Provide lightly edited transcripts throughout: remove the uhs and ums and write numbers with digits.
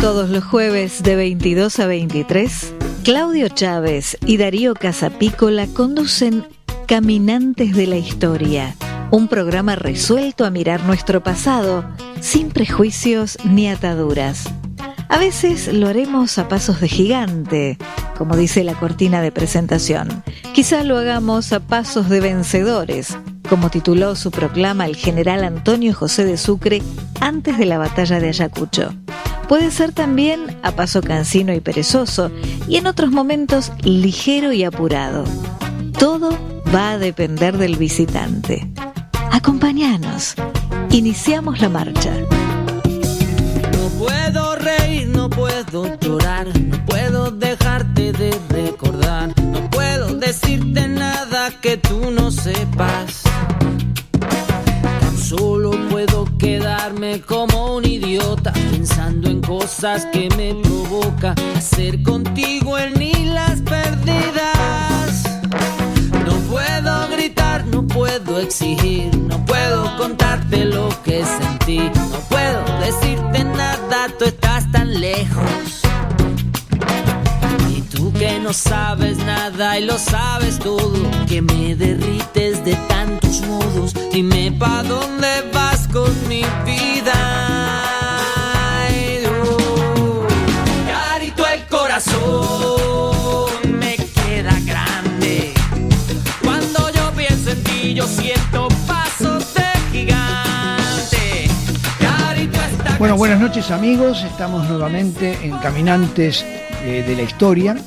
Todos los jueves de 22 a 23, Claudio Chávez y Darío Casapícola conducen Caminantes de la Historia, un programa resuelto a mirar nuestro pasado, sin prejuicios ni ataduras. A veces lo haremos a pasos de gigante, como dice la cortina de presentación. Quizá lo hagamos a pasos de vencedores, como tituló su proclama el general Antonio José de Sucre antes de la batalla de Ayacucho. Puede ser también a paso cansino y perezoso, y en otros momentos ligero y apurado. Todo va a depender del visitante. Acompáñanos. Iniciamos la marcha. No puedo reír, no puedo llorar, no puedo dejarte de recordar, no puedo decirte nada que tú no sepas. Tan solo puedo quedarme como un idiota, pensando en cosas que me provoca hacer contigo el ni las perdidas. No puedo gritar, no puedo exigir, no puedo contarte lo que sentí, no puedo decirte nada, tú estás tan lejos. Y tú que no sabes nada y lo sabes todo, que me derrites de tantos modos, dime pa' dónde vas con mi vida. Ay, carito, el corazón me queda grande. Cuando yo pienso en ti, yo siento pasos de gigante. Carito, está. Bueno, buenas noches amigos, estamos nuevamente en Caminantes de la Historia.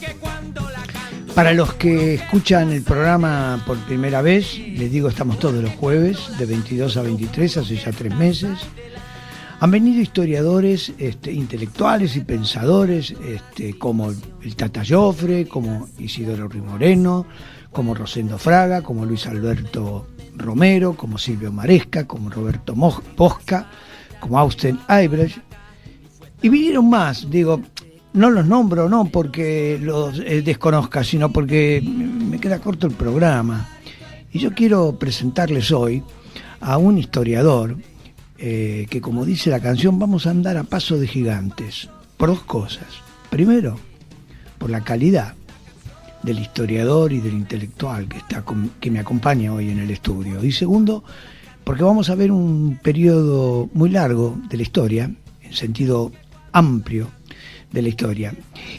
Para los que escuchan el programa por primera vez, les digo, estamos todos los jueves de 22 a 23, hace ya 3 meses. Han venido historiadores intelectuales y pensadores como el Tata Joffre, como Isidoro Ruiz Moreno, como Rosendo Fraga, como Luis Alberto Romero, como Silvio Maresca, como Roberto Posca, como Austen Albrecht. Y vinieron más, digo, no los nombro no porque los desconozca, sino porque me queda corto el programa. Y yo quiero presentarles hoy a un historiador que, como dice la canción, vamos a andar a paso de gigantes, por 2 cosas. Primero, por la calidad del historiador y del intelectual que me acompaña hoy en el estudio. Y segundo, porque vamos a ver un periodo muy largo de la historia, en sentido amplio de la historia.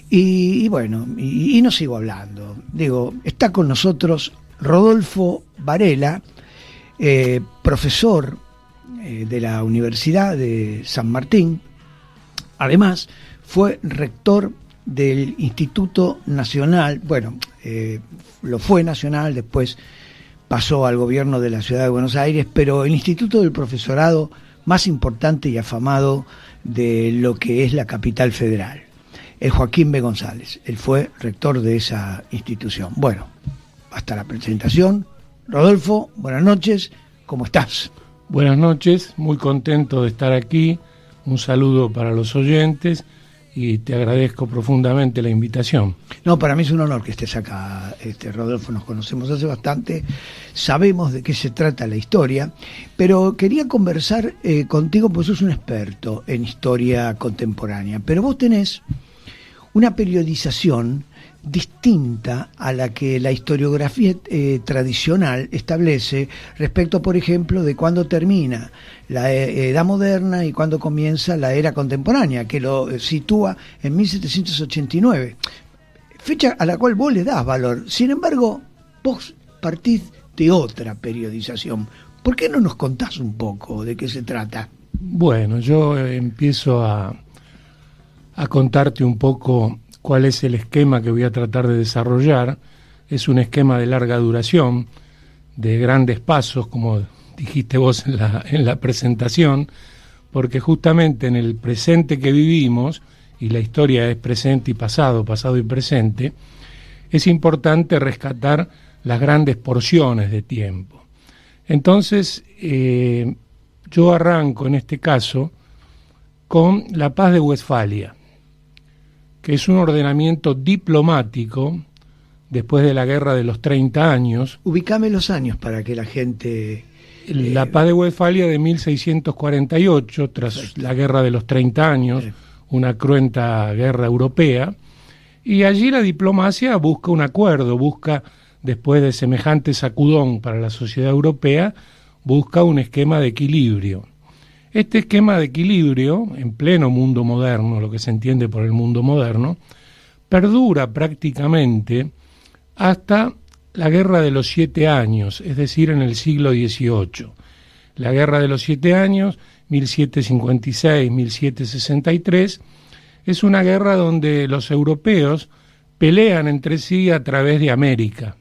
Y bueno, y no sigo hablando. Digo, está con nosotros Rodolfo Varela, profesor de la Universidad de San Martín. Además, fue rector del Instituto Nacional, lo fue nacional, después pasó al gobierno de la Ciudad de Buenos Aires, pero el instituto del profesorado más importante y afamado de lo que es la capital federal, el Joaquín B. González. Él fue rector de esa institución. Bueno, hasta la presentación. Rodolfo, buenas noches, ¿cómo estás? Buenas noches, muy contento de estar aquí. Un saludo para los oyentes y te agradezco profundamente la invitación. No, para mí es un honor que estés acá, Rodolfo, nos conocemos hace bastante, sabemos de qué se trata la historia, pero quería conversar contigo porque sos un experto en historia contemporánea, pero vos tenés una periodización distinta a la que la historiografía tradicional establece respecto, por ejemplo, de cuándo termina la Edad Moderna y cuándo comienza la Era Contemporánea, que lo sitúa en 1789, fecha a la cual vos le das valor. Sin embargo, vos partís de otra periodización. ¿Por qué no nos contás un poco de qué se trata? Bueno, yo empiezo a contarte un poco cuál es el esquema que voy a tratar de desarrollar. Es un esquema de larga duración, de grandes pasos, como dijiste vos en la presentación, porque justamente en el presente que vivimos, y la historia es presente y pasado, pasado y presente, es importante rescatar las grandes porciones de tiempo. Entonces, yo arranco en este caso con la Paz de Westfalia, que es un ordenamiento diplomático después de la Guerra de los 30 años. Ubícame los años para que la gente... La Paz de Westfalia de 1648, tras la Guerra de los 30 años, una cruenta guerra europea, y allí la diplomacia busca un acuerdo, busca, después de semejante sacudón para la sociedad europea, busca un esquema de equilibrio. Este esquema de equilibrio, en pleno mundo moderno, lo que se entiende por el mundo moderno, perdura prácticamente hasta la Guerra de los 7 Años, es decir, en el siglo XVIII. La Guerra de los 7 Años, 1756-1763, es una guerra donde los europeos pelean entre sí a través de América.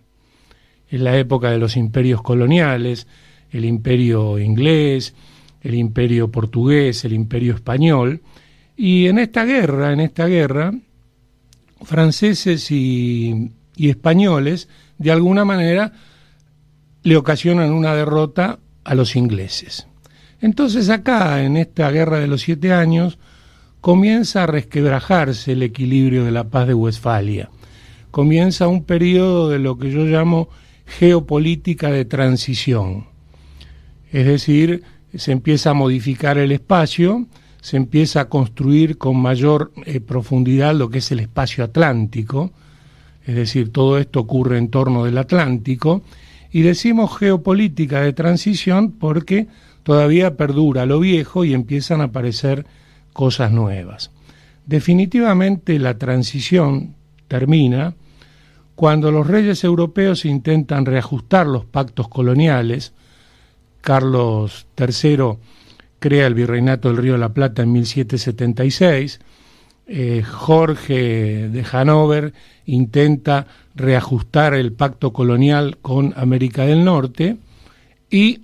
Es la época de los imperios coloniales, el imperio inglés, el imperio portugués, el imperio español, y en esta guerra, franceses y españoles, de alguna manera, le ocasionan una derrota a los ingleses. Entonces acá, en esta Guerra de los 7 Años, comienza a resquebrajarse el equilibrio de la paz de Westfalia. Comienza un periodo de lo que yo llamo geopolítica de transición. Es decir, se empieza a modificar el espacio, se empieza a construir con mayor profundidad lo que es el espacio atlántico, es decir, todo esto ocurre en torno del Atlántico, y decimos geopolítica de transición porque todavía perdura lo viejo y empiezan a aparecer cosas nuevas. Definitivamente la transición termina cuando los reyes europeos intentan reajustar los pactos coloniales. Carlos III crea el Virreinato del Río de la Plata en 1776, Jorge de Hannover intenta reajustar el pacto colonial con América del Norte, y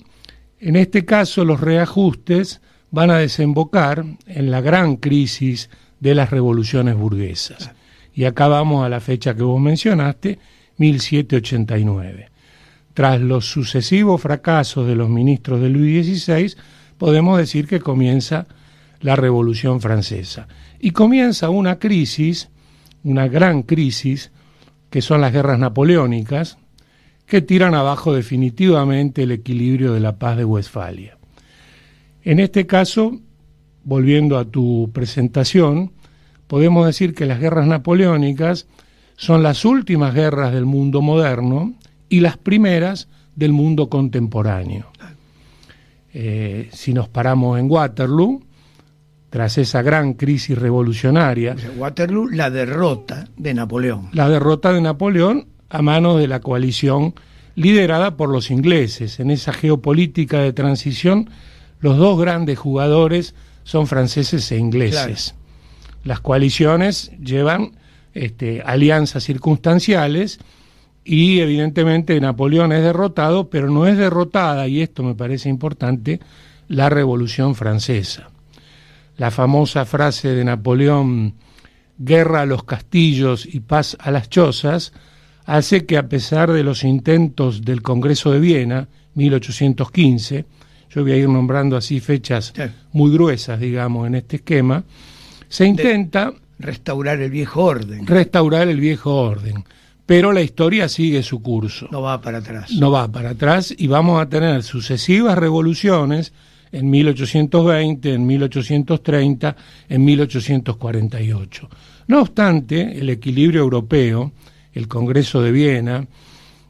en este caso los reajustes van a desembocar en la gran crisis de las revoluciones burguesas. Y acá vamos a la fecha que vos mencionaste, 1789. Tras los sucesivos fracasos de los ministros de Luis XVI, podemos decir que comienza la Revolución Francesa. Y comienza una crisis, una gran crisis, que son las guerras napoleónicas, que tiran abajo definitivamente el equilibrio de la paz de Westfalia. En este caso, volviendo a tu presentación, podemos decir que las guerras napoleónicas son las últimas guerras del mundo moderno y las primeras del mundo contemporáneo. Si nos paramos en Waterloo, tras esa gran crisis revolucionaria... Waterloo, la derrota de Napoleón. La derrota de Napoleón a manos de la coalición liderada por los ingleses. En esa geopolítica de transición, los dos grandes jugadores son franceses e ingleses. Claro. Las coaliciones llevan alianzas circunstanciales y evidentemente Napoleón es derrotado, pero no es derrotada, y esto me parece importante, la Revolución Francesa. La famosa frase de Napoleón, guerra a los castillos y paz a las chozas, hace que a pesar de los intentos del Congreso de Viena, 1815, yo voy a ir nombrando así fechas muy gruesas, digamos, en este esquema, se intenta restaurar el viejo orden. Restaurar el viejo orden. Pero la historia sigue su curso. No va para atrás. No va para atrás, y vamos a tener sucesivas revoluciones en 1820, en 1830, en 1848. No obstante, el equilibrio europeo, el Congreso de Viena,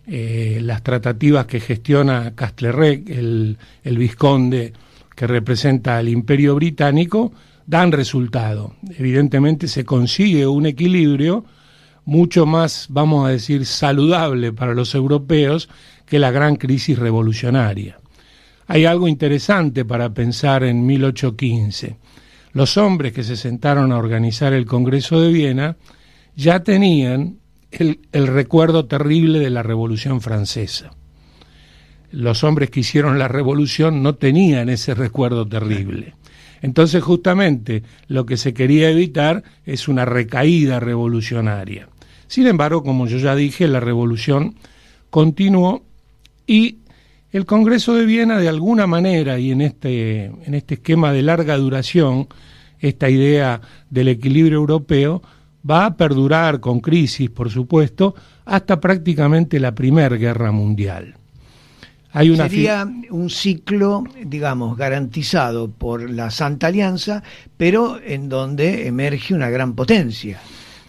las tratativas que gestiona Castlereagh, el vizconde que representa al Imperio Británico, dan resultado. Evidentemente se consigue un equilibrio mucho más, vamos a decir, saludable para los europeos que la gran crisis revolucionaria. Hay algo interesante para pensar en 1815. Los hombres que se sentaron a organizar el Congreso de Viena ya tenían el recuerdo terrible de la Revolución Francesa. Los hombres que hicieron la revolución no tenían ese recuerdo terrible. Entonces, justamente, lo que se quería evitar es una recaída revolucionaria. Sin embargo, como yo ya dije, la revolución continuó y el Congreso de Viena, de alguna manera, y en este esquema de larga duración, esta idea del equilibrio europeo va a perdurar con crisis, por supuesto, hasta prácticamente la Primera Guerra Mundial. Sería un ciclo, digamos, garantizado por la Santa Alianza, pero en donde emerge una gran potencia.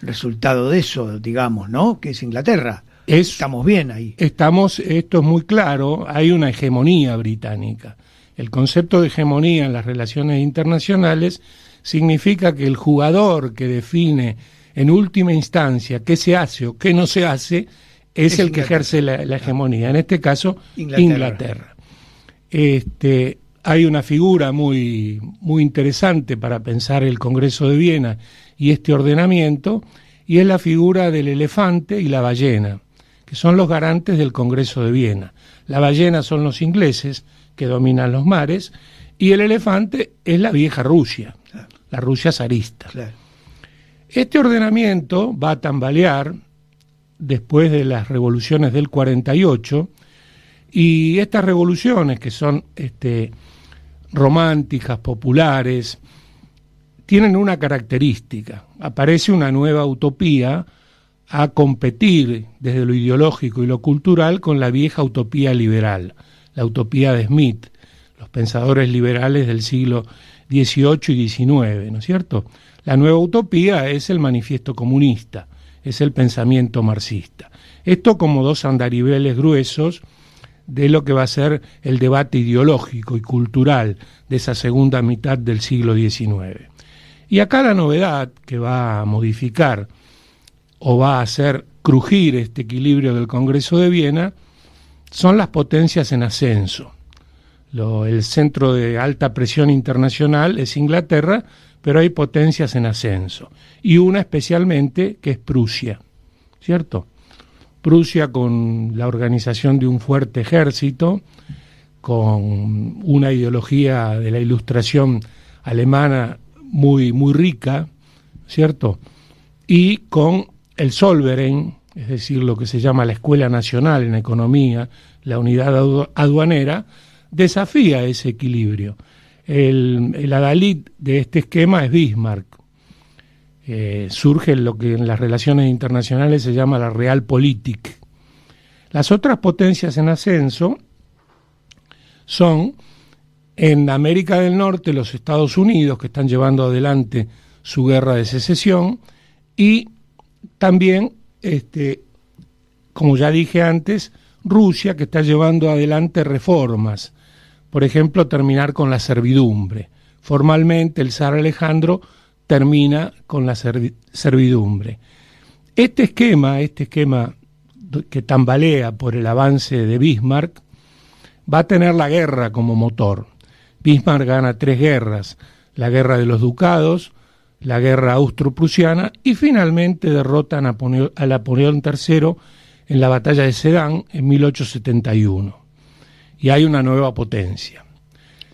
Resultado de eso, digamos, ¿no? Que es Inglaterra. Estamos bien ahí. Esto es muy claro, hay una hegemonía británica. El concepto de hegemonía en las relaciones internacionales significa que el jugador que define en última instancia qué se hace o qué no se hace es el que ejerce la hegemonía, en este caso Inglaterra. Hay una figura muy, muy interesante para pensar el Congreso de Viena y este ordenamiento, y es la figura del elefante y la ballena, que son los garantes del Congreso de Viena. La ballena son los ingleses, que dominan los mares, y el elefante es la vieja Rusia, la Rusia zarista. Claro. Este ordenamiento va a tambalear después de las revoluciones del 48, y estas revoluciones, que son románticas, populares, tienen una característica: aparece una nueva utopía a competir desde lo ideológico y lo cultural con la vieja utopía liberal, la utopía de Smith, los pensadores liberales del siglo XVIII y XIX, ¿no es cierto? La nueva utopía es el manifiesto comunista, es el pensamiento marxista. Esto como dos andariveles gruesos de lo que va a ser el debate ideológico y cultural de esa segunda mitad del siglo XIX. Y acá la novedad que va a modificar o va a hacer crujir este equilibrio del Congreso de Viena son las potencias en ascenso. El centro de alta presión internacional es Inglaterra, pero hay potencias en ascenso, y una especialmente que es Prusia, ¿cierto? Prusia, con la organización de un fuerte ejército, con una ideología de la Ilustración alemana muy, muy rica, ¿cierto? Y con el Zollverein, es decir, lo que se llama la Escuela Nacional en Economía, la unidad aduanera, desafía ese equilibrio. El adalid de este esquema es Bismarck. Surge lo que en las relaciones internacionales se llama la Realpolitik. Las otras potencias en ascenso son, en América del Norte, los Estados Unidos, que están llevando adelante su guerra de secesión, y también, como ya dije antes, Rusia, que está llevando adelante reformas. Por ejemplo, terminar con la servidumbre. Formalmente, el zar Alejandro termina con la servidumbre. Este esquema que tambalea por el avance de Bismarck, va a tener la guerra como motor. Bismarck gana 3 guerras: la guerra de los ducados, la guerra austro-prusiana, y finalmente derrota a Napoleón III en la batalla de Sedan en 1871. Y hay una nueva potencia.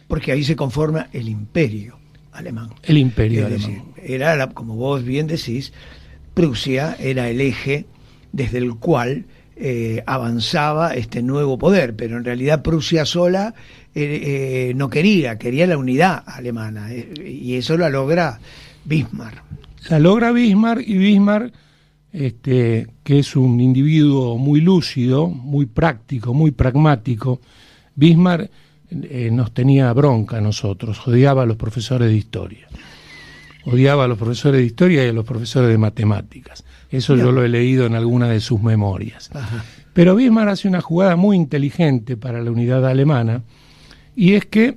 Porque ahí se conforma el imperio alemán. El imperio alemán. Es decir, era, como vos bien decís, Prusia era el eje desde el cual avanzaba este nuevo poder, pero en realidad Prusia sola no quería la unidad alemana, y eso la logra Bismarck. La logra Bismarck, y Bismarck, que es un individuo muy lúcido, muy práctico, muy pragmático. Bismarck nos tenía bronca a nosotros, odiaba a los profesores de historia. Odiaba a los profesores de historia y a los profesores de matemáticas. Eso yo lo he leído en alguna de sus memorias. Ajá. Pero Bismarck hace una jugada muy inteligente para la unidad alemana, y es que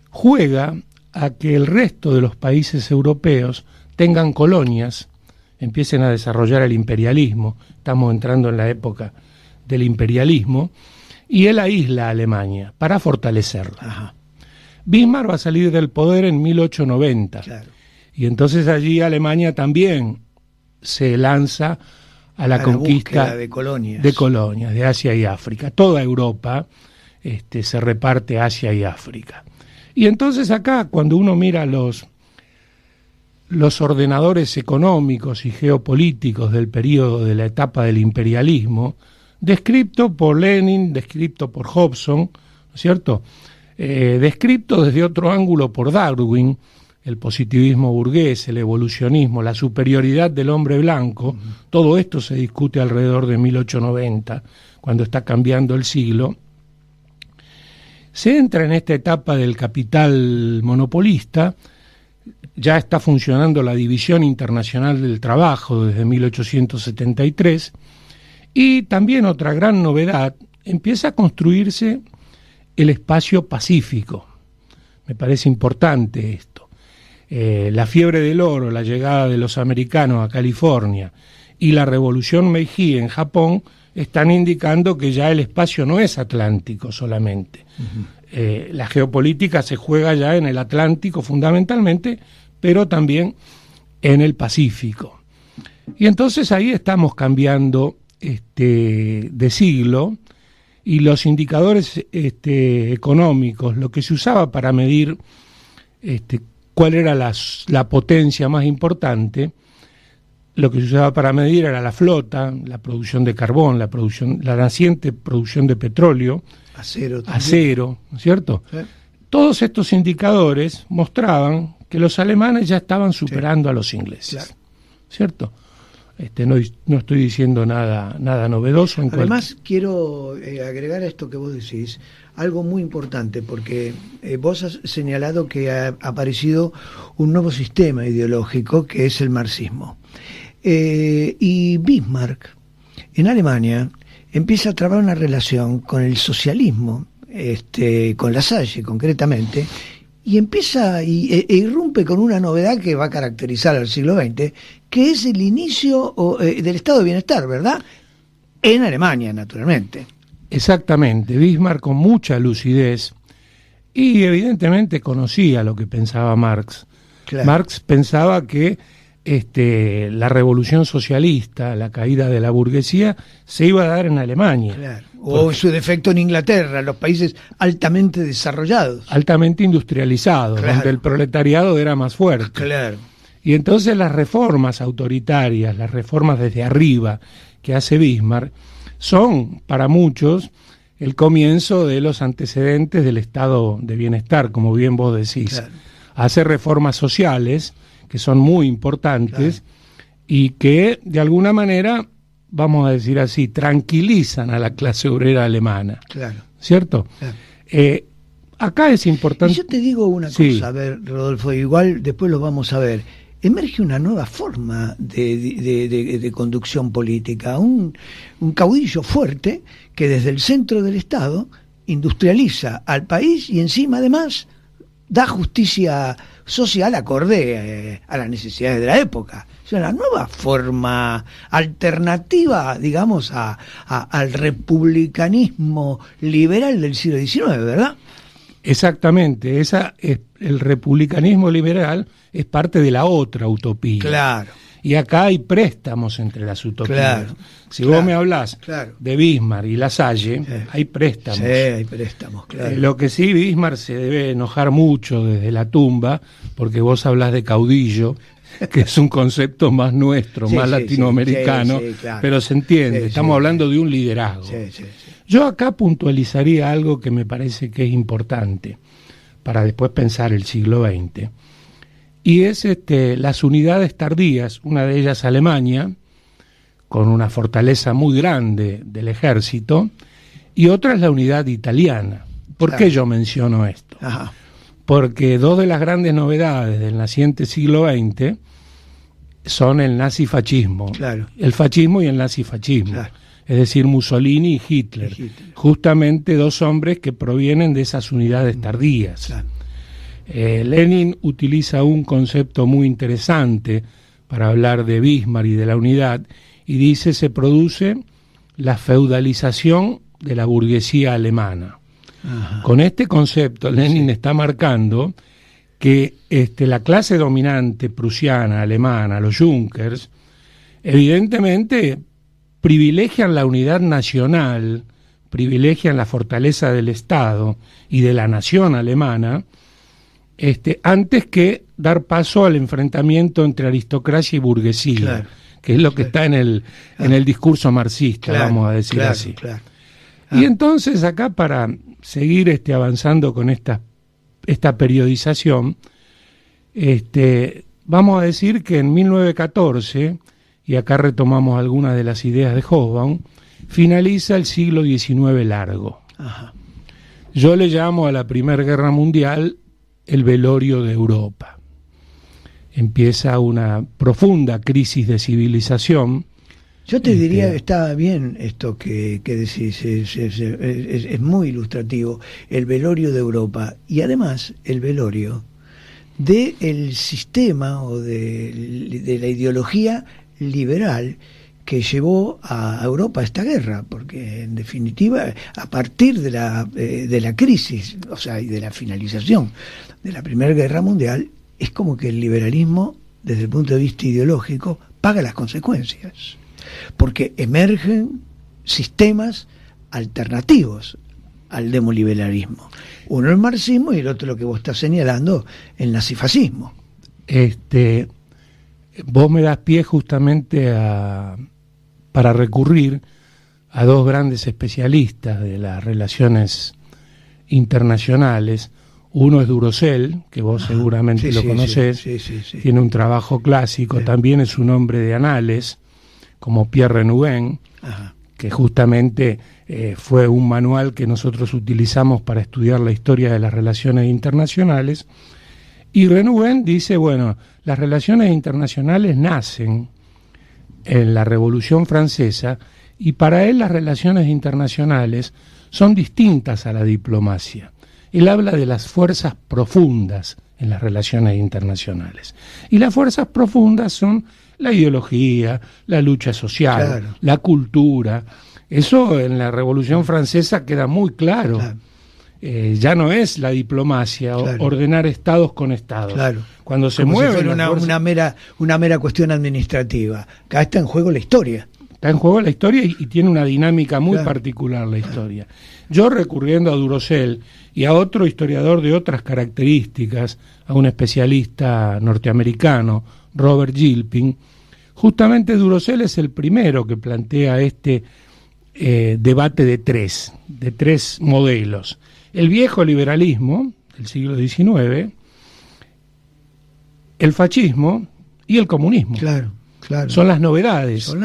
juega a que el resto de los países europeos tengan colonias, empiecen a desarrollar el imperialismo. Estamos entrando en la época del imperialismo, y él aísla a Alemania para fortalecerla. Ajá. Bismarck va a salir del poder en 1890. Claro. Y entonces allí Alemania también se lanza a la conquista de colonias, de Asia y África. Toda Europa se reparte Asia y África. Y entonces acá, cuando uno mira los ordenadores económicos y geopolíticos del periodo de la etapa del imperialismo, descrito por Lenin, descrito por Hobson, ¿no es cierto? Descrito desde otro ángulo por Darwin, el positivismo burgués, el evolucionismo, la superioridad del hombre blanco. Todo esto se discute alrededor de 1890, cuando está cambiando el siglo. Se entra en esta etapa del capital monopolista, ya está funcionando la División Internacional del Trabajo desde 1873, y también otra gran novedad, empieza a construirse el espacio pacífico. Me parece importante esto. La fiebre del oro, la llegada de los americanos a California y la revolución Meiji en Japón están indicando que ya el espacio no es atlántico solamente. La geopolítica se juega ya en el Atlántico fundamentalmente, pero también en el Pacífico. Y entonces ahí estamos cambiando de siglo, y los indicadores económicos, lo que se usaba para medir cuál era la potencia más importante, lo que se usaba para medir era la flota, la producción de carbón, la naciente producción de petróleo, acero, ¿no es cierto? Sí. Todos estos indicadores mostraban que los alemanes ya estaban superando a los ingleses, claro. ¿Cierto? No estoy diciendo nada novedoso. Además, quiero agregar a esto que vos decís algo muy importante, porque vos has señalado que ha aparecido un nuevo sistema ideológico que es el marxismo. Y Bismarck, en Alemania, empieza a trabar una relación con el socialismo, con La Salle concretamente, y empieza e irrumpe con una novedad que va a caracterizar al siglo XX, que es el inicio del estado de bienestar, ¿verdad? En Alemania, naturalmente. Exactamente. Bismarck, con mucha lucidez, y evidentemente conocía lo que pensaba Marx. Claro. Marx pensaba que la revolución socialista, la caída de la burguesía, se iba a dar en Alemania. Claro. O en su defecto en Inglaterra, los países altamente desarrollados. Altamente industrializados, claro. Donde el proletariado era más fuerte. Claro. Y entonces las reformas autoritarias, las reformas desde arriba que hace Bismarck, son para muchos el comienzo de los antecedentes del estado de bienestar, como bien vos decís. Claro. Hace reformas sociales que son muy importantes, claro. Y que de alguna manera, vamos a decir así, tranquilizan a la clase obrera alemana. Claro. ¿Cierto? Claro. Acá es importante... Y yo te digo una cosa, a ver, Rodolfo, igual después lo vamos a ver. Emerge una nueva forma de conducción política, un caudillo fuerte que desde el centro del Estado industrializa al país y encima además da justicia social acorde a las necesidades de la época. O sea, una nueva forma alternativa, digamos, al republicanismo liberal del siglo XIX, ¿verdad? Exactamente, el republicanismo liberal es parte de la otra utopía. Claro. Y acá hay préstamos entre las utopías. Claro. Si vos me hablás de Bismarck y La Salle, hay préstamos. Sí, hay préstamos, claro. Lo que sí, Bismarck se debe enojar mucho desde la tumba, porque vos hablás de caudillo, que es un concepto más nuestro, más latinoamericano, claro. Pero se entiende, estamos hablando de un liderazgo. Yo acá puntualizaría algo que me parece que es importante para después pensar el siglo XX, y es las unidades tardías, una de ellas Alemania, con una fortaleza muy grande del ejército, y otra es la unidad italiana. ¿Por qué yo menciono esto? Ajá. Porque dos de las grandes novedades del naciente siglo XX son el nazifascismo, el fascismo y el nazifascismo. Claro. Es decir, Mussolini y Hitler, justamente dos hombres que provienen de esas unidades tardías. Claro. Lenin utiliza un concepto muy interesante para hablar de Bismarck y de la unidad, y dice: se produce la feudalización de la burguesía alemana. Ajá. Con este concepto, Lenin está marcando que la clase dominante prusiana, alemana, los Junkers, evidentemente privilegian la unidad nacional, privilegian la fortaleza del Estado y de la nación alemana, antes que dar paso al enfrentamiento entre aristocracia y burguesía, que es lo que está en el discurso marxista, vamos a decir así. Y entonces acá, para seguir avanzando con esta periodización, vamos a decir que en 1914, y acá retomamos algunas de las ideas de Hobsbawm, finaliza el siglo XIX largo. Ajá. Yo le llamo a la Primera Guerra Mundial el velorio de Europa. Empieza una profunda crisis de civilización. Yo te diría, está bien esto que decís, es muy ilustrativo, el velorio de Europa, y además el velorio del sistema o de la ideología liberal que llevó a Europa a esta guerra, porque en definitiva, a partir de la crisis, o sea, y de la finalización de la Primera Guerra Mundial, es como que el liberalismo, desde el punto de vista ideológico, paga las consecuencias, porque emergen sistemas alternativos al demoliberalismo. Uno el marxismo y el otro, lo que vos estás señalando, el nazifascismo. Vos me das pie justamente para recurrir a dos grandes especialistas de las relaciones internacionales. Uno es Durosel, que vos seguramente lo conocés, sí. Tiene un trabajo clásico, también es un hombre de anales, como Pierre Renouven, que justamente fue un manual que nosotros utilizamos para estudiar la historia de las relaciones internacionales. Y Renouven dice, bueno, las relaciones internacionales nacen en la Revolución Francesa, y para él las relaciones internacionales son distintas a la diplomacia. Él habla de las fuerzas profundas en las relaciones internacionales. Y las fuerzas profundas son la ideología, la lucha social, la cultura. Eso en la Revolución Francesa queda muy claro. Ya no es la diplomacia, ordenar estados con estados. Cuando se mueve una mera cuestión administrativa. Acá está en juego la historia. Está en juego la historia y tiene una dinámica muy particular la historia. Yo, recurriendo a Durosel y a otro historiador de otras características, a un especialista norteamericano, Robert Gilpin, justamente Durosel es el primero que plantea este debate de tres modelos. El viejo liberalismo del siglo XIX, el fascismo y el comunismo. Claro. Son las novedades.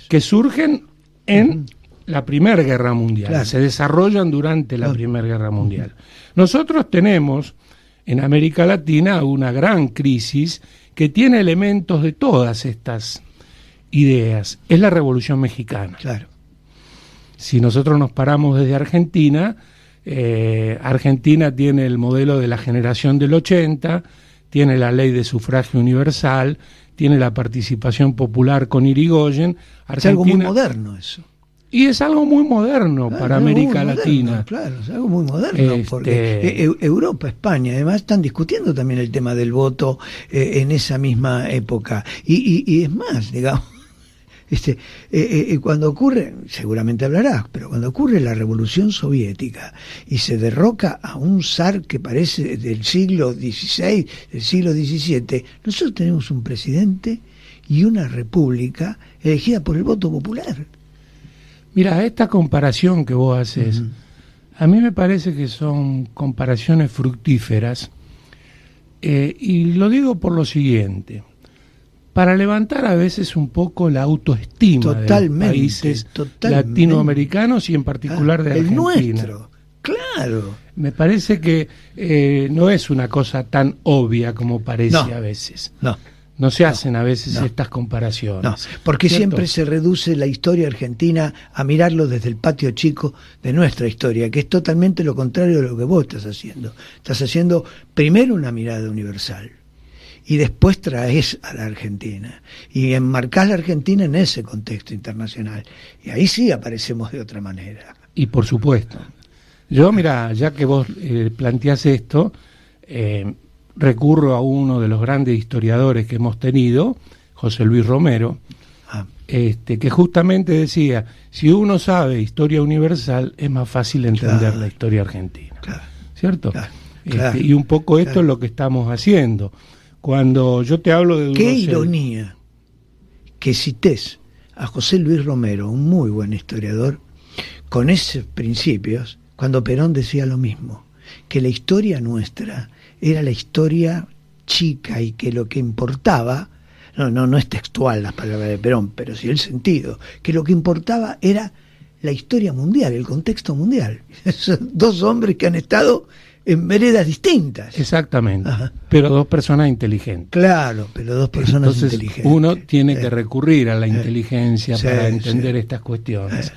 Que surgen en la Primera Guerra Mundial. Se desarrollan durante la Primera Guerra Mundial. Nosotros tenemos en América Latina una gran crisis que tiene elementos de todas estas ideas. Es la Revolución Mexicana. Si nosotros nos paramos desde Argentina, Argentina tiene el modelo de la generación del 80, tiene la ley de sufragio universal, tiene la participación popular con Irigoyen. Es algo muy moderno eso. Y es algo muy moderno para América Latina. Claro, es algo muy moderno, porque Europa, España, además están discutiendo también el tema del voto en esa misma época. Y es más, digamos, cuando ocurre, seguramente hablarás, pero cuando ocurre la Revolución Soviética y se derroca a un zar que parece del siglo XVI, del siglo XVII, nosotros tenemos un presidente y una república elegida por el voto popular. Mira, esta comparación que vos haces, a mí me parece que son comparaciones fructíferas, y lo digo por lo siguiente: para levantar a veces un poco la autoestima de los países latinoamericanos y en particular de Argentina. El nuestro, claro. Me parece que no es una cosa tan obvia como parece a veces. No se hacen a veces estas comparaciones. Porque siempre se reduce la historia argentina a mirarlo desde el patio chico de nuestra historia, que es totalmente lo contrario de lo que vos estás haciendo. Estás haciendo primero una mirada universal y después traes a la Argentina y enmarcás la Argentina en ese contexto internacional, y ahí sí aparecemos de otra manera. Y por supuesto, yo, mira, ya que vos planteás esto, recurro a uno de los grandes historiadores que hemos tenido, José Luis Romero, que justamente decía: si uno sabe historia universal, es más fácil entender la historia argentina. ¿Cierto? Y un poco esto es lo que estamos haciendo. Cuando yo te hablo de Durosel, qué ironía que cites a José Luis Romero, un muy buen historiador, con esos principios, cuando Perón decía lo mismo, que la historia nuestra era la historia chica y que lo que importaba, no es textual las palabras de Perón, pero sí el sentido, que lo que importaba era la historia mundial, el contexto mundial. Son dos hombres que han estado en veredas distintas. Exactamente. Ajá. Pero dos personas inteligentes. Claro, pero dos personas inteligentes. Uno tiene que recurrir a la inteligencia para entender estas cuestiones.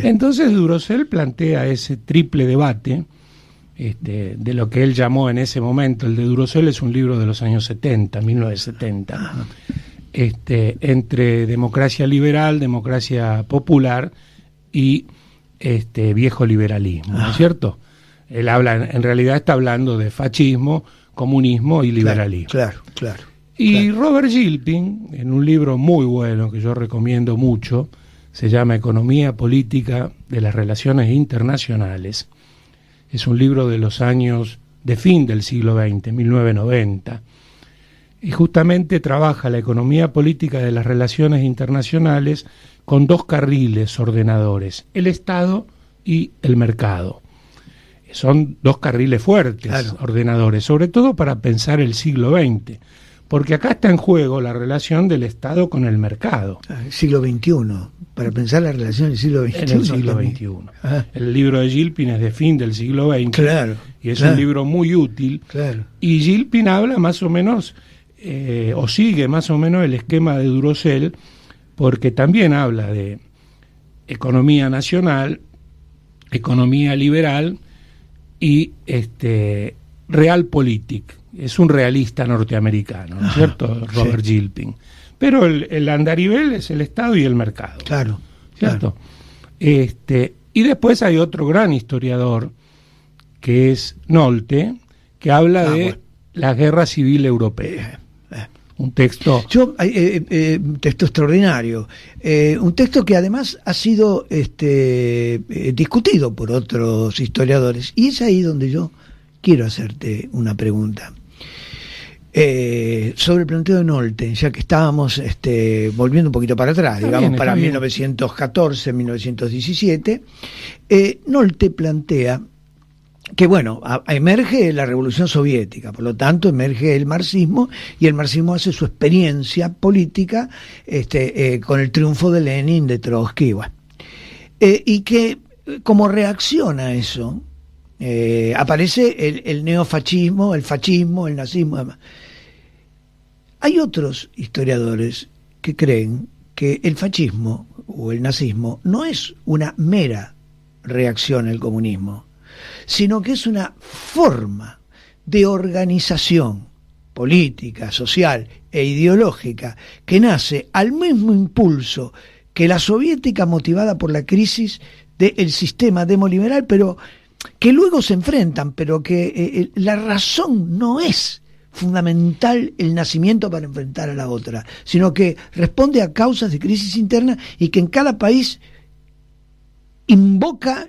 Entonces Durosell plantea ese triple debate de lo que él llamó en ese momento, el de Durosell es un libro de los años 70, 1970, entre democracia liberal, democracia popular y viejo liberalismo, ¿no es cierto? Él habla, en realidad está hablando de fascismo, comunismo y liberalismo. Claro. Y Robert Gilpin, en un libro muy bueno que yo recomiendo mucho, se llama Economía Política de las Relaciones Internacionales. Es un libro de los años de fin del siglo XX, 1990, y justamente trabaja la economía política de las relaciones internacionales con dos carriles ordenadores, el Estado y el mercado. Son dos carriles fuertes, ordenadores, sobre todo para pensar el siglo XX, porque acá está en juego la relación del Estado con el mercado. El siglo XXI, para pensar la relación del siglo XXI. En el siglo XXI. El libro de Gilpin es de fin del siglo XX, y es un libro muy útil, y Gilpin habla más o menos, o sigue más o menos el esquema de Durosell, porque también habla de economía nacional, economía liberal, y realpolitik. Es un realista norteamericano, ¿no es cierto? Robert Gilpin. Pero el andarivel es el Estado y el mercado. ¿Cierto? Y después hay otro gran historiador, que es Nolte, que habla de la Guerra Civil Europea. Un texto... texto extraordinario. Un texto que además ha sido discutido por otros historiadores. Y es ahí donde yo quiero hacerte una pregunta. Sobre el planteo de Nolte, ya que estábamos volviendo un poquito para atrás, para 1914, 1917, Nolte plantea que emerge la Revolución Soviética, por lo tanto emerge el marxismo, y el marxismo hace su experiencia política con el triunfo de Lenin, de Trotsky, y que como reacción a eso aparece el neofascismo, el fascismo, el nazismo, además. Hay otros historiadores que creen que el fascismo o el nazismo no es una mera reacción al comunismo, sino que es una forma de organización política, social e ideológica que nace al mismo impulso que la soviética, motivada por la crisis del sistema demoliberal, pero que luego se enfrentan, pero que la razón no es fundamental el nacimiento para enfrentar a la otra, sino que responde a causas de crisis interna y que en cada país invoca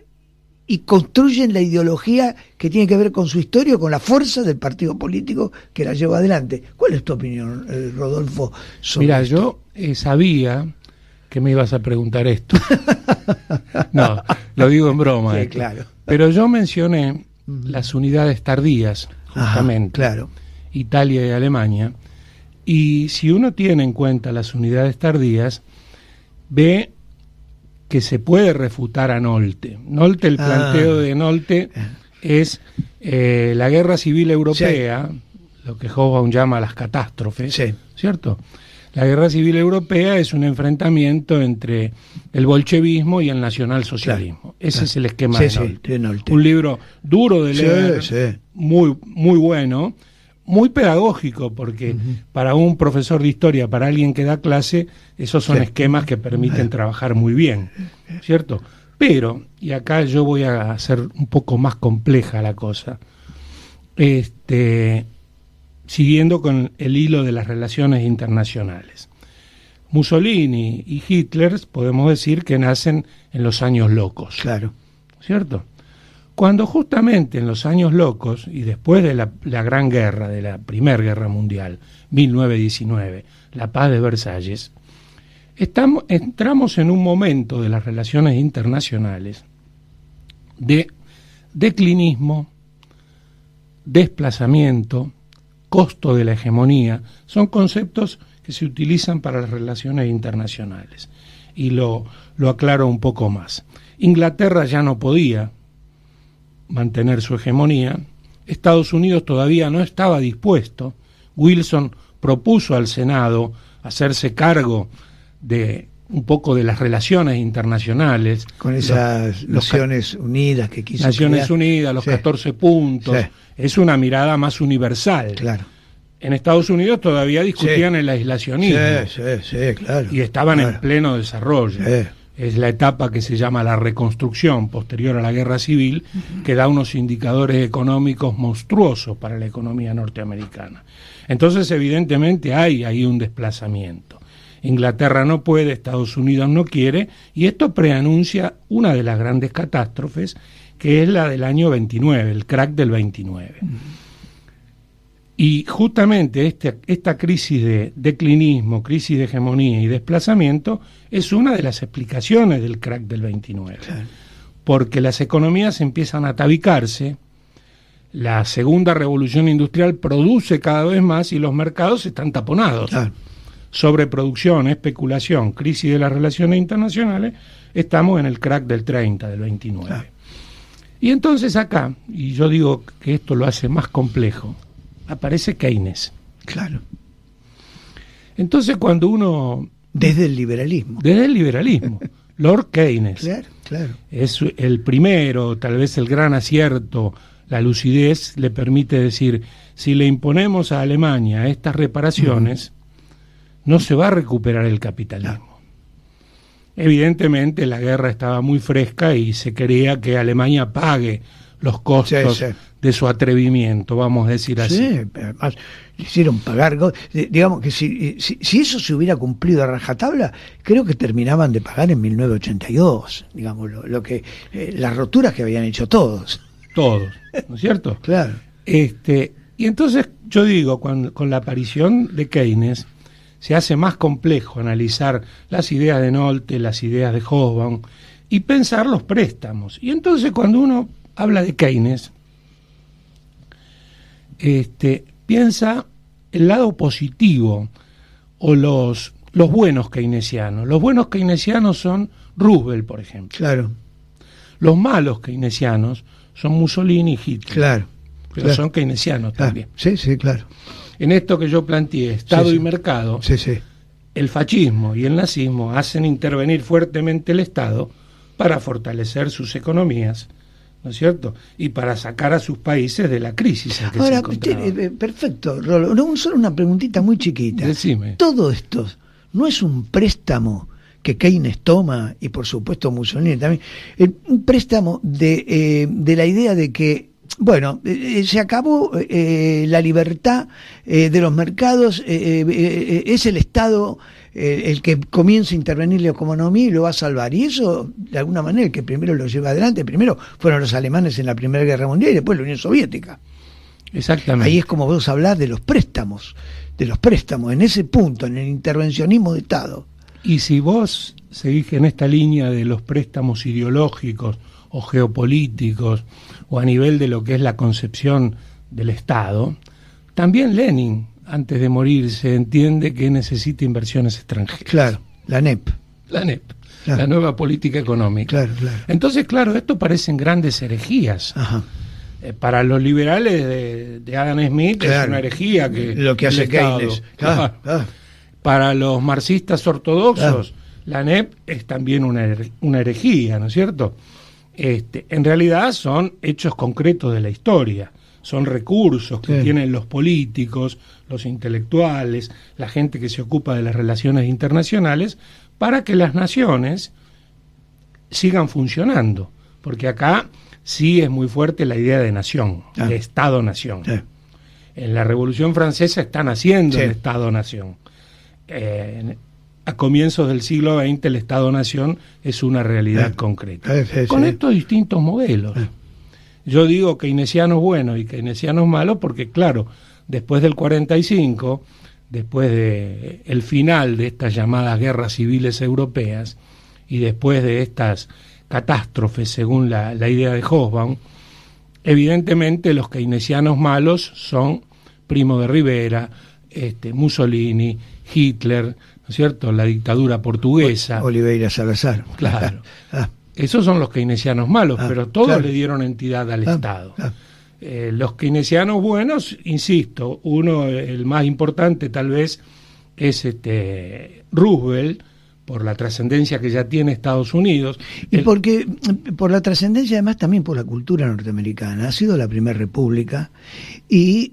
y construyen la ideología que tiene que ver con su historia o con la fuerza del partido político que la lleva adelante. ¿Cuál es tu opinión, Rodolfo, sobre Mira, esto? Yo sabía que me ibas a preguntar esto. No, lo digo en broma. Sí, claro. Pero yo mencioné las unidades tardías, justamente, Italia y Alemania, y si uno tiene en cuenta las unidades tardías, ve que se puede refutar a Nolte. El planteo de Nolte es la guerra civil europea, lo que Hobsbawm llama las catástrofes, ¿cierto? La guerra civil europea es un enfrentamiento entre el bolchevismo y el nacionalsocialismo. Ese es el esquema de Nolte. Un libro duro de leer, muy, muy bueno, muy pedagógico, porque para un profesor de historia, para alguien que da clase, esos son esquemas que permiten trabajar muy bien, ¿cierto? Pero, y acá yo voy a hacer un poco más compleja la cosa, siguiendo con el hilo de las relaciones internacionales. Mussolini y Hitler podemos decir que nacen en los años locos. ¿Cierto? Cuando justamente en los años locos, y después de la Gran Guerra, de la Primera Guerra Mundial, 1919, la Paz de Versalles, entramos en un momento de las relaciones internacionales de declinismo, desplazamiento, costo de la hegemonía. Son conceptos que se utilizan para las relaciones internacionales. y lo aclaro un poco más. Inglaterra ya no podía mantener su hegemonía, Estados Unidos todavía no estaba dispuesto, Wilson propuso al Senado hacerse cargo de un poco de las relaciones internacionales. Con esas Naciones Unidas que quiso Naciones crear. Unidas, los 14 puntos, es una mirada más universal. Claro. En Estados Unidos todavía discutían el aislacionismo. Claro. Y estaban en pleno desarrollo. Es la etapa que se llama la reconstrucción posterior a la guerra civil, que da unos indicadores económicos monstruosos para la economía norteamericana. Entonces, evidentemente, hay ahí un desplazamiento. Inglaterra no puede, Estados Unidos no quiere, y esto preanuncia una de las grandes catástrofes, que es la del año 29, el crack del 29. Y justamente esta crisis de declinismo, crisis de hegemonía y desplazamiento es una de las explicaciones del crack del 29. Claro. Porque las economías empiezan a atavicarse, la segunda revolución industrial produce cada vez más y los mercados están taponados. Claro. Sobreproducción, especulación, crisis de las relaciones internacionales, estamos en el crack del 30, del 29. Claro. Y entonces acá, y yo digo que esto lo hace más complejo, aparece Keynes. Claro. Entonces cuando uno... Desde el liberalismo. Lord Keynes. Claro. Es el primero, tal vez el gran acierto, la lucidez le permite decir, si le imponemos a Alemania estas reparaciones, no se va a recuperar el capitalismo. Claro. Evidentemente la guerra estaba muy fresca y se quería que Alemania pague los costos de su atrevimiento, vamos a decir así. Sí, además le hicieron pagar, digamos que si eso se hubiera cumplido a rajatabla, creo que terminaban de pagar en 1982, digamos, lo que las roturas que habían hecho todos. Todos, ¿no es cierto? Claro. Y entonces yo digo, con la aparición de Keynes, se hace más complejo analizar las ideas de Nolte, las ideas de Hobsbawm, y pensar los préstamos. Y entonces cuando uno habla de Keynes, piensa el lado positivo o los buenos keynesianos. Los buenos keynesianos son Roosevelt, por ejemplo. Claro. Los malos keynesianos son Mussolini y Hitler. Claro. Pero son keynesianos también. Sí, claro. En esto que yo planteé, Estado y mercado, el fascismo y el nazismo hacen intervenir fuertemente el Estado para fortalecer sus economías, ¿no es cierto? Y para sacar a sus países de la crisis en que se encontraban. Perfecto, Rolo. Solo una preguntita muy chiquita. Decime. Todo esto no es un préstamo que Keynes toma, y por supuesto Mussolini también, un préstamo de la idea de que, bueno, se acabó la libertad de los mercados, es el Estado el que comienza a intervenir la economía y lo va a salvar. Y eso, de alguna manera, el que primero lo lleva adelante, primero fueron los alemanes en la Primera Guerra Mundial y después la Unión Soviética. Exactamente. Ahí es como vos hablás de los préstamos, en ese punto, en el intervencionismo de Estado. Y si vos seguís en esta línea de los préstamos ideológicos o geopolíticos, o a nivel de lo que es la concepción del Estado, también Lenin, antes de morir, se entiende que necesita inversiones extranjeras. Claro, la NEP. Claro. La nueva política económica. Claro. Entonces, esto parecen grandes herejías. Ajá. Para los liberales de Adam Smith es una herejía que lo que hace Keynes. Claro. Para los marxistas ortodoxos, la NEP es también una herejía, ¿no es cierto? En realidad son hechos concretos de la historia, son recursos que tienen los políticos, los intelectuales, la gente que se ocupa de las relaciones internacionales, para que las naciones sigan funcionando, porque acá sí es muy fuerte la idea de nación, de Estado-nación. En la Revolución Francesa están haciendo el Estado-nación. A comienzos del siglo XX el Estado-Nación es una realidad concreta. Con estos distintos modelos. Yo digo keynesianos buenos y keynesianos malos porque, claro, después del 45, después de el final de estas llamadas guerras civiles europeas y después de estas catástrofes, según la idea de Hobsbawm, evidentemente los keynesianos malos son Primo de Rivera, Mussolini, Hitler, ¿no es cierto?, la dictadura portuguesa. Oliveira Salazar. Claro. Esos son los keynesianos malos, pero todos le dieron entidad al Estado. Los keynesianos buenos, insisto, uno, el más importante tal vez, es Roosevelt, por la trascendencia que ya tiene Estados Unidos. Y porque, por la trascendencia, además también por la cultura norteamericana, ha sido la primera república y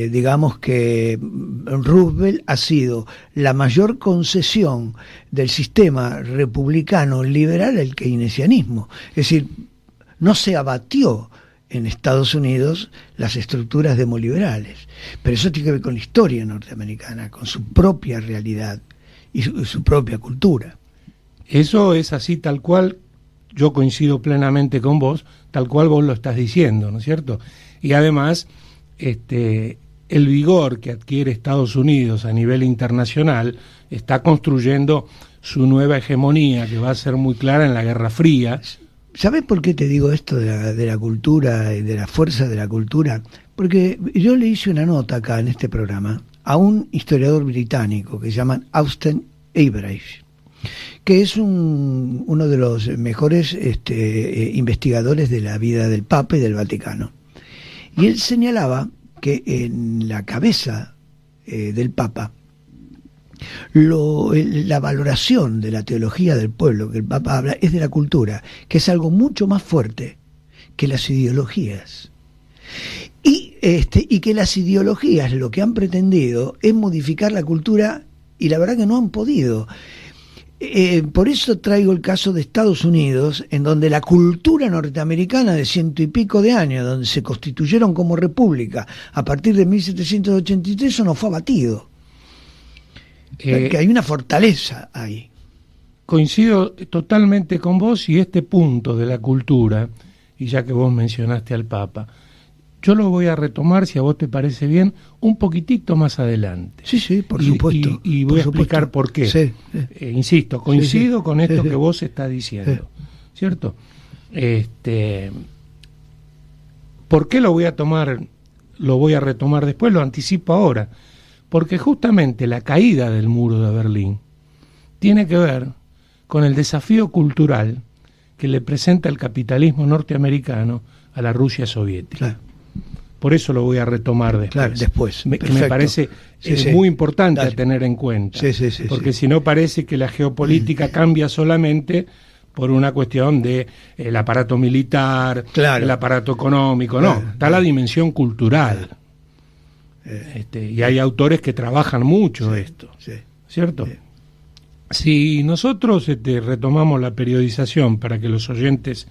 digamos que Roosevelt ha sido la mayor concesión del sistema republicano liberal al keynesianismo. Es decir, no se abatió en Estados Unidos las estructuras demoliberales, pero eso tiene que ver con la historia norteamericana, con su propia realidad y su propia cultura. Eso es así tal cual, yo coincido plenamente con vos, tal cual vos lo estás diciendo, ¿no es cierto? Y además, el vigor que adquiere Estados Unidos a nivel internacional está construyendo su nueva hegemonía, que va a ser muy clara en la Guerra Fría. ¿Sabés por qué te digo esto de la cultura y de la fuerza de la cultura? Porque yo le hice una nota acá en este programa a un historiador británico que se llama Austen Average, que es uno de los mejores investigadores de la vida del Papa y del Vaticano. Y él señalaba que en la cabeza del Papa, la valoración de la teología del pueblo que el Papa habla es de la cultura, que es algo mucho más fuerte que las ideologías. Y que las ideologías lo que han pretendido es modificar la cultura y la verdad que no han podido. Por eso traigo el caso de Estados Unidos, en donde la cultura norteamericana de 100 y pico de años, donde se constituyeron como república a partir de 1783, eso no fue abatido. Que hay una fortaleza ahí. Coincido totalmente con vos, y este punto de la cultura, y ya que vos mencionaste al Papa, yo lo voy a retomar, si a vos te parece bien, un poquitito más adelante. Sí, por supuesto. Y voy a explicar por qué. Sí. Insisto, coincido con esto que vos estás diciendo, ¿cierto? ¿Por qué lo voy a retomar después? Lo anticipo ahora. Porque justamente la caída del muro de Berlín tiene que ver con el desafío cultural que le presenta el capitalismo norteamericano a la Rusia soviética. Claro. Por eso lo voy a retomar después. Claro, después. Que me parece muy importante a tener en cuenta. Porque si no parece que la geopolítica cambia solamente por una cuestión de el aparato militar, el aparato económico. No, está la dimensión cultural. Y hay autores que trabajan mucho esto, ¿cierto? Si nosotros retomamos la periodización para que los oyentes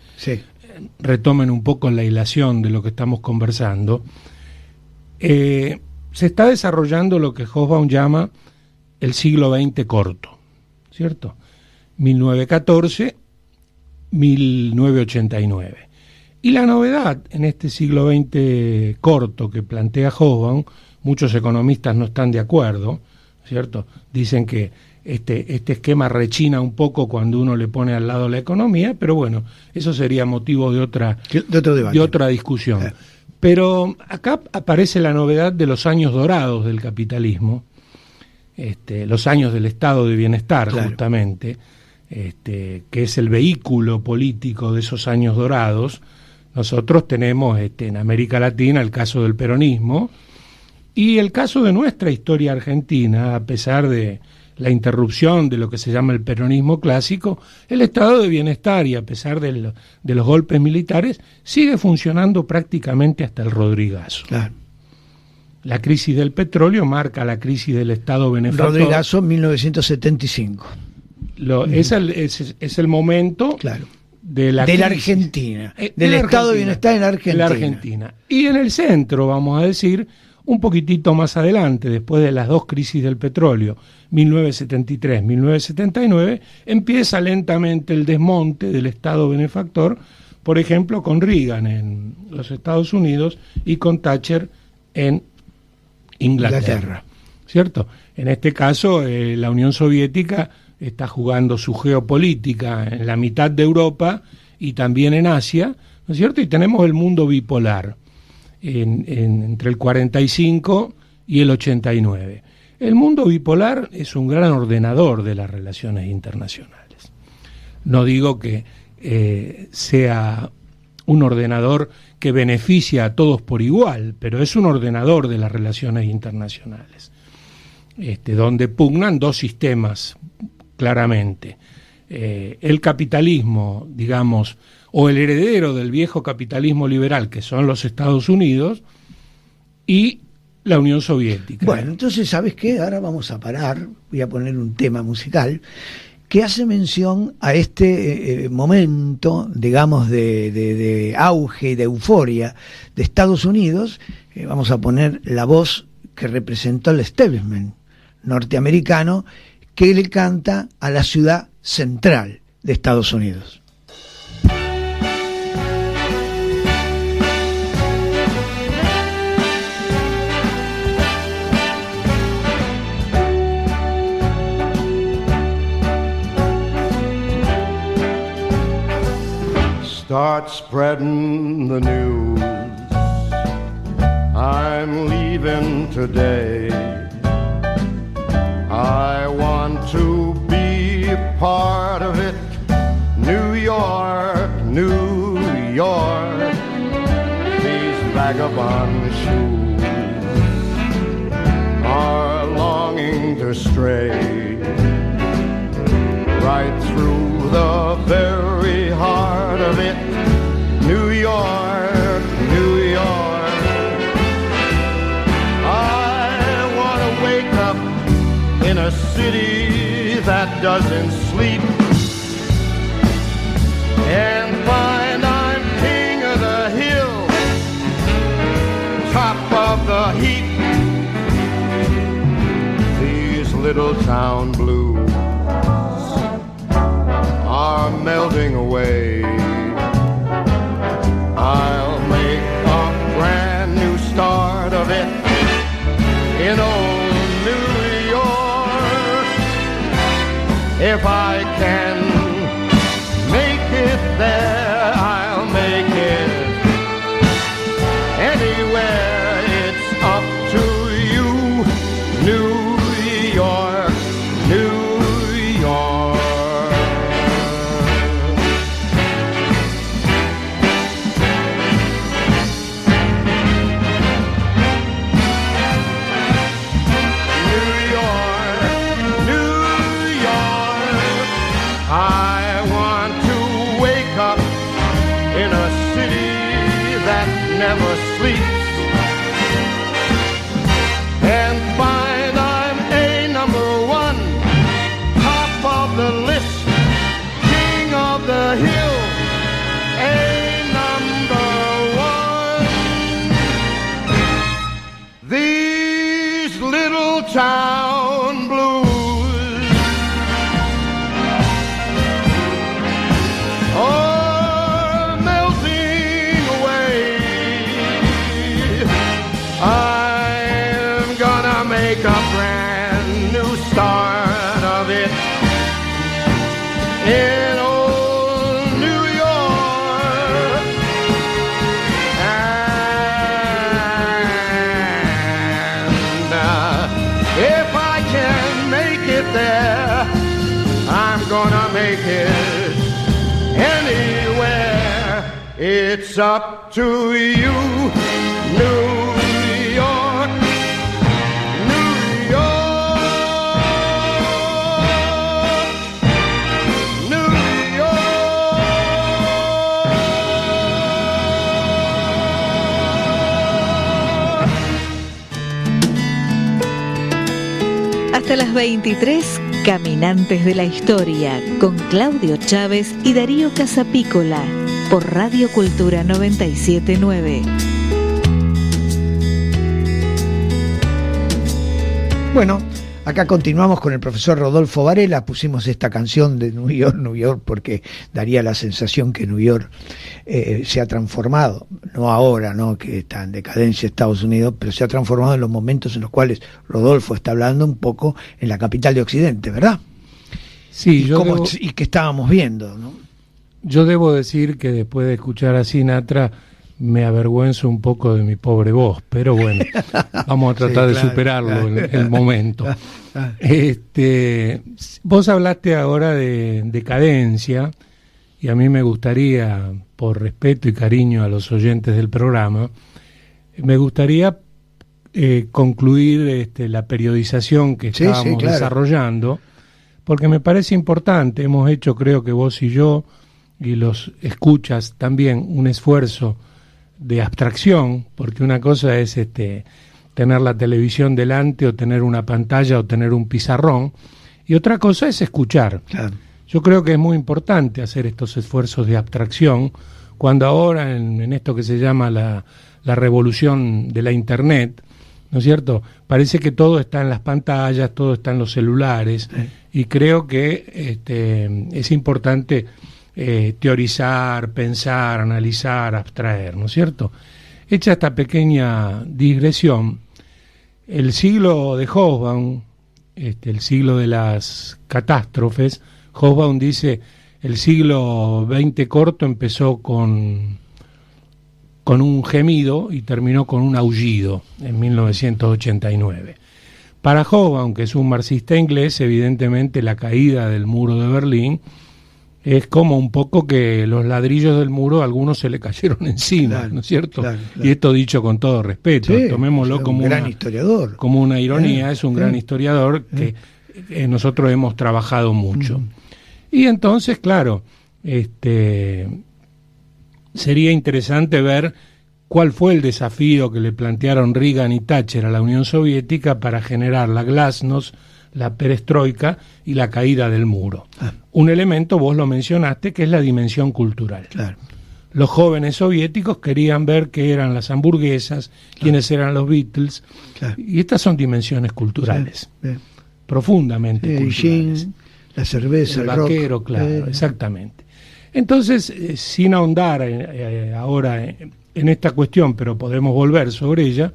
retomen un poco la hilación de lo que estamos conversando, se está desarrollando lo que Hobsbawm llama el siglo XX corto, ¿cierto? 1914-1989. Y la novedad en este siglo XX corto que plantea Hobsbawm, muchos economistas no están de acuerdo, ¿cierto? Dicen que este esquema rechina un poco cuando uno le pone al lado la economía, pero bueno, eso sería motivo de otra discusión. Pero acá aparece la novedad de los años dorados del capitalismo, los años del estado de bienestar, justamente, que es el vehículo político de esos años dorados. Nosotros tenemos en América Latina el caso del peronismo y el caso de nuestra historia argentina, a pesar de la interrupción de lo que se llama el peronismo clásico, el estado de bienestar, y a pesar de los golpes militares, sigue funcionando prácticamente hasta el Rodrigazo. Claro. La crisis del petróleo marca la crisis del estado benefactor. Rodrigazo, 1975. Es el momento de la Argentina, del estado de bienestar en la Argentina. La Argentina. Y en el centro, vamos a decir, un poquitito más adelante, después de las dos crisis del petróleo, 1973-1979, empieza lentamente el desmonte del Estado benefactor, por ejemplo, con Reagan en los Estados Unidos y con Thatcher en Inglaterra. ¿Cierto? En este caso, la Unión Soviética está jugando su geopolítica en la mitad de Europa y también en Asia, ¿no es cierto? Y tenemos el mundo bipolar. Entre el 45 y el 89. El mundo bipolar es un gran ordenador de las relaciones internacionales. No digo que sea un ordenador que beneficia a todos por igual, pero es un ordenador de las relaciones internacionales, donde pugnan dos sistemas claramente. El capitalismo, digamos, o el heredero del viejo capitalismo liberal, que son los Estados Unidos, y la Unión Soviética. Bueno, entonces, ¿sabes qué? Ahora vamos a parar, voy a poner un tema musical que hace mención a este momento, digamos, de auge y de euforia de Estados Unidos. Vamos a poner la voz que representó el establishment norteamericano, que le canta a la ciudad central de Estados Unidos. Start spreading the news. I'm leaving today. I want to be a part of it. New York, New York. These vagabond shoes are longing to stray right through the very heart of it. New York, New York. I want to wake up in a city that doesn't sleep and find I'm king of the hill, top of the heap. These little town blues are melting away. I'll make a brand new start of it in old New York. If I can make it there, I'll make it anywhere. It's up to you, New York, New York. Never sleeps and find I'm a number one, top of the list, king of the hill, a number one. These little town blues a brand new start of it in old New York. And if I can make it there, I'm gonna make it anywhere. It's up to you, New York. Hasta las 23, Caminantes de la Historia, con Claudio Chávez y Darío Casapícola, por Radio Cultura 97.9. Bueno, acá continuamos con el profesor Rodolfo Varela. Pusimos esta canción de New York, New York, porque daría la sensación que New York se ha transformado, no ahora, no que está en decadencia Estados Unidos, pero se ha transformado en los momentos en los cuales Rodolfo está hablando un poco en la capital de Occidente, ¿verdad? Sí, y que estábamos viendo, ¿no? Yo debo decir que después de escuchar a Sinatra me avergüenzo un poco de mi pobre voz, pero bueno, vamos a tratar de superarlo en el momento. Vos hablaste ahora de decadencia, y a mí me gustaría, por respeto y cariño a los oyentes del programa, me gustaría concluir la periodización que estábamos desarrollando, porque me parece importante. Hemos hecho, creo que vos y yo, y los escuchas también, un esfuerzo de abstracción, porque una cosa es tener la televisión delante, o tener una pantalla, o tener un pizarrón, y otra cosa es escuchar. Claro. Yo creo que es muy importante hacer estos esfuerzos de abstracción, cuando ahora en esto que se llama la revolución de la Internet, ¿no es cierto? Parece que todo está en las pantallas, todo está en los celulares, y creo que es importante teorizar, pensar, analizar, abstraer, ¿no es cierto? Hecha esta pequeña digresión, el siglo de Hobsbawm, el siglo de las catástrofes, Hobsbawm dice, el siglo XX corto empezó con un gemido y terminó con un aullido en 1989. Para Hobsbawm, que es un marxista inglés, evidentemente la caída del muro de Berlín es como un poco que los ladrillos del muro a algunos se le cayeron encima, claro, ¿no es cierto? Claro. Y esto dicho con todo respeto, sí, tomémoslo como un gran historiador, como una ironía, es un gran historiador que nosotros hemos trabajado mucho. Y entonces, claro, sería interesante ver cuál fue el desafío que le plantearon Reagan y Thatcher a la Unión Soviética para generar la glasnost, la perestroika y la caída del muro. Un elemento, vos lo mencionaste, que es la dimensión cultural. Claro. Los jóvenes soviéticos querían ver qué eran las hamburguesas, quiénes eran los Beatles, y estas son dimensiones culturales, profundamente culturales. Gin, la cerveza, el vaquero, rock. Claro, exactamente. Entonces, sin ahondar ahora en esta cuestión, pero podemos volver sobre ella,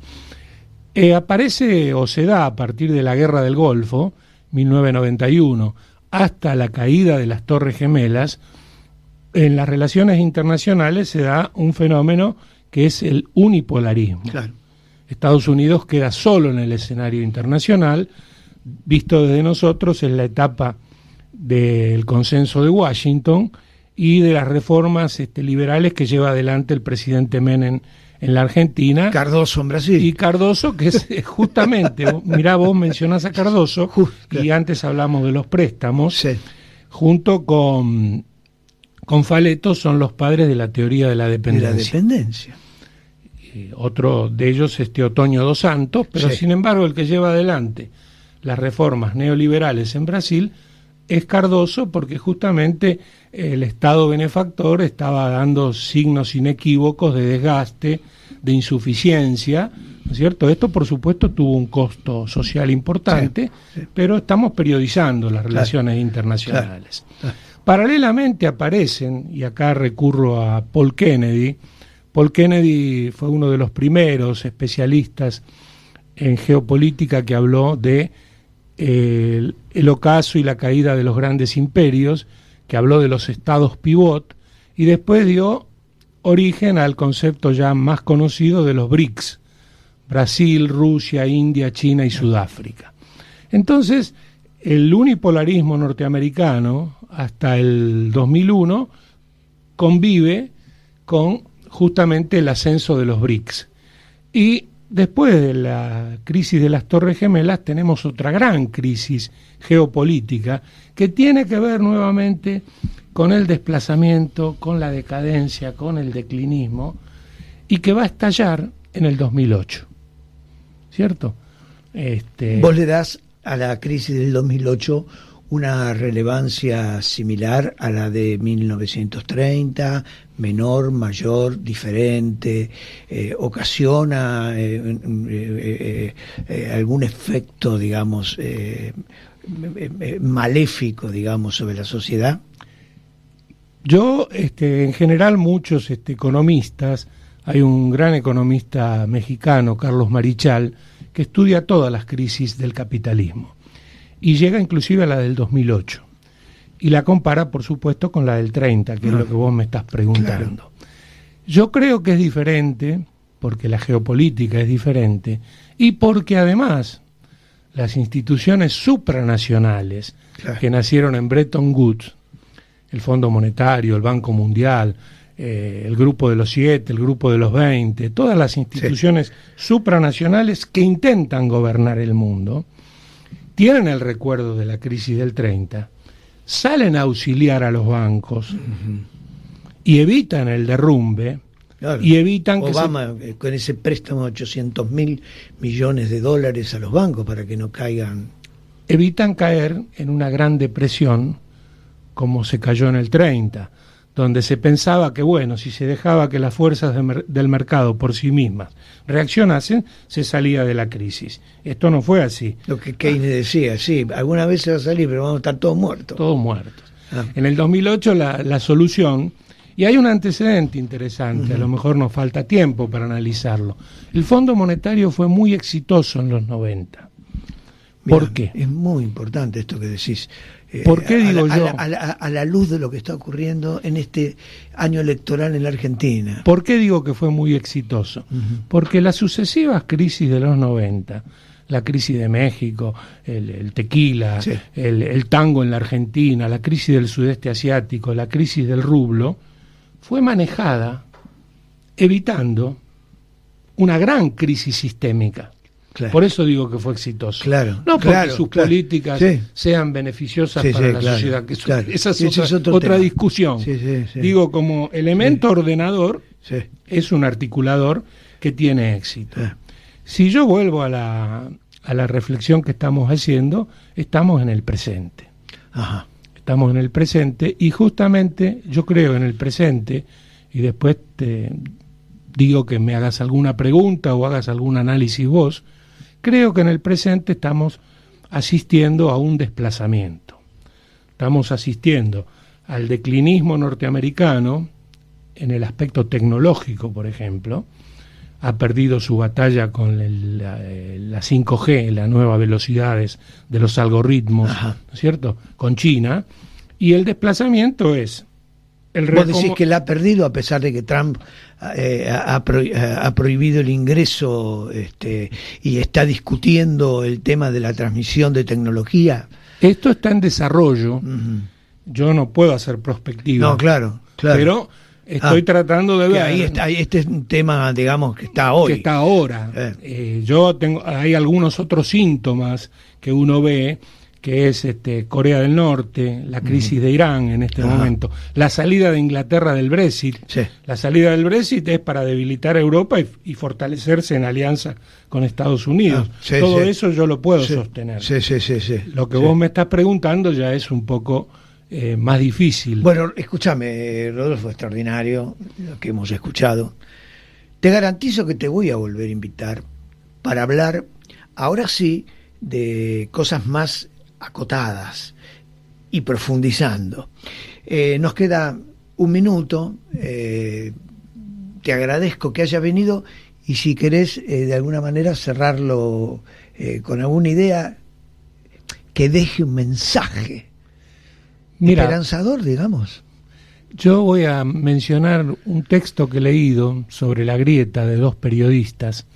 aparece o se da a partir de la Guerra del Golfo, 1991, hasta la caída de las Torres Gemelas. En las relaciones internacionales se da un fenómeno que es el unipolarismo. Claro. Estados Unidos queda solo en el escenario internacional, visto desde nosotros es la etapa del consenso de Washington y de las reformas liberales que lleva adelante el presidente Menem en la Argentina. Cardoso en Brasil. Y Cardoso, que es justamente, mirá, vos mencionás a Cardoso, y antes hablamos de los préstamos, junto con Faleto son los padres de la teoría de la dependencia. De la dependencia. Otro de ellos es Otoño dos Santos, pero sin embargo el que lleva adelante las reformas neoliberales en Brasil es Cardoso, porque justamente el Estado benefactor estaba dando signos inequívocos de desgaste, de insuficiencia, ¿no es cierto? Esto, por supuesto, tuvo un costo social importante, pero estamos periodizando las relaciones internacionales. Paralelamente aparecen, y acá recurro a Paul Kennedy. Paul Kennedy fue uno de los primeros especialistas en geopolítica que habló de el ocaso y la caída de los grandes imperios, que habló de los estados pivot, y después dio origen al concepto ya más conocido de los BRICS, Brasil, Rusia, India, China y Sudáfrica. Entonces, el unipolarismo norteamericano, hasta el 2001, convive con justamente el ascenso de los BRICS. Y después de la crisis de las Torres Gemelas tenemos otra gran crisis geopolítica que tiene que ver nuevamente con el desplazamiento, con la decadencia, con el declinismo, y que va a estallar en el 2008, ¿cierto? Vos le das a la crisis del 2008 una relevancia similar a la de 1930, menor, mayor, diferente, ocasiona algún efecto, digamos, maléfico, digamos, sobre la sociedad. Yo, en general, muchos economistas, hay un gran economista mexicano, Carlos Marichal, que estudia todas las crisis del capitalismo y llega inclusive a la del 2008 y la compara, por supuesto, con la del 30, que es lo que vos me estás preguntando. Claro. Yo creo que es diferente, porque la geopolítica es diferente, y porque además las instituciones supranacionales que nacieron en Bretton Woods, el Fondo Monetario, el Banco Mundial, el Grupo de los 7, el Grupo de los 20, todas las instituciones supranacionales que intentan gobernar el mundo, tienen el recuerdo de la crisis del 30, salen a auxiliar a los bancos y evitan el derrumbe. Claro. Y evitan Obama con ese préstamo de $800.000 millones a los bancos para que no caigan. Evitan caer en una gran depresión como se cayó en el 30, donde se pensaba que, bueno, si se dejaba que las fuerzas del mercado por sí mismas reaccionasen, se salía de la crisis. Esto no fue así. Lo que Keynes decía, sí, alguna vez se va a salir, pero vamos a estar todos muertos. Todos muertos. En el 2008 la solución, y hay un antecedente interesante, a lo mejor nos falta tiempo para analizarlo. El Fondo Monetario fue muy exitoso en los 90. Mirá, ¿por qué? Es muy importante esto que decís. ¿Por qué digo yo? A la luz de lo que está ocurriendo en este año electoral en la Argentina. ¿Por qué digo que fue muy exitoso? Porque las sucesivas crisis de los 90, la crisis de México, el tequila, el tango en la Argentina, la crisis del sudeste asiático, la crisis del rublo, fue manejada evitando una gran crisis sistémica. Claro. Por eso digo que fue exitoso. Claro, no porque sus políticas sean beneficiosas para la sociedad. Que esa es otra discusión. Digo, como elemento ordenador, es un articulador que tiene éxito. Si yo vuelvo a la reflexión que estamos haciendo, estamos en el presente. Ajá. Estamos en el presente y justamente yo creo en el presente, y después te digo que me hagas alguna pregunta o hagas algún análisis vos. Creo que en el presente estamos asistiendo a un desplazamiento. Estamos asistiendo al declinismo norteamericano en el aspecto tecnológico, por ejemplo. Ha perdido su batalla con la 5G, las nuevas velocidades de los algoritmos, ¿no es cierto?, con China. Y el desplazamiento es... Vos decís que la ha perdido a pesar de que Trump ha prohibido el ingreso y está discutiendo el tema de la transmisión de tecnología. Esto está en desarrollo. Yo no puedo hacer prospectiva. No, claro. Pero estoy tratando de ver. Ahí está, este es un tema, digamos, que está hoy. Que está ahora. Hay algunos otros síntomas que uno ve, que es Corea del Norte, la crisis de Irán en este momento, la salida de Inglaterra del Brexit. La salida del Brexit es para debilitar a Europa y fortalecerse en alianza con Estados Unidos. Todo eso yo lo puedo sostener. Lo que vos me estás preguntando ya es un poco más difícil. Bueno, escúchame, Rodolfo, extraordinario lo que hemos escuchado. Te garantizo que te voy a volver a invitar para hablar, ahora sí, de cosas más acotadas y profundizando. Nos queda un minuto. Te agradezco que hayas venido y si querés de alguna manera cerrarlo con alguna idea que deje un mensaje esperanzador, digamos. Yo voy a mencionar un texto que he leído sobre la grieta de dos periodistas,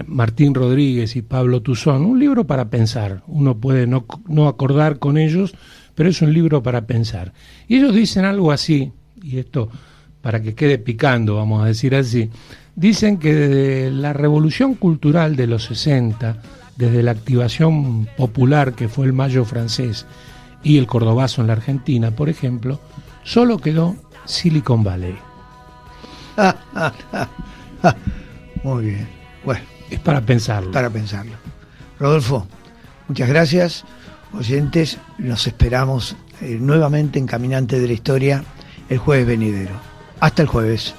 Martín Rodríguez y Pablo Tuzón, un libro para pensar. Uno puede no acordar con ellos, pero es un libro para pensar. Y ellos dicen algo así, y esto para que quede picando, vamos a decir así, dicen que desde la revolución cultural de los 60, desde la activación popular que fue el Mayo francés y el Cordobazo en la Argentina, por ejemplo, solo quedó Silicon Valley. Muy bien. Bueno, es para pensarlo. Para pensarlo. Rodolfo, muchas gracias. Oyentes, nos esperamos nuevamente en Caminante de la Historia el jueves venidero. Hasta el jueves.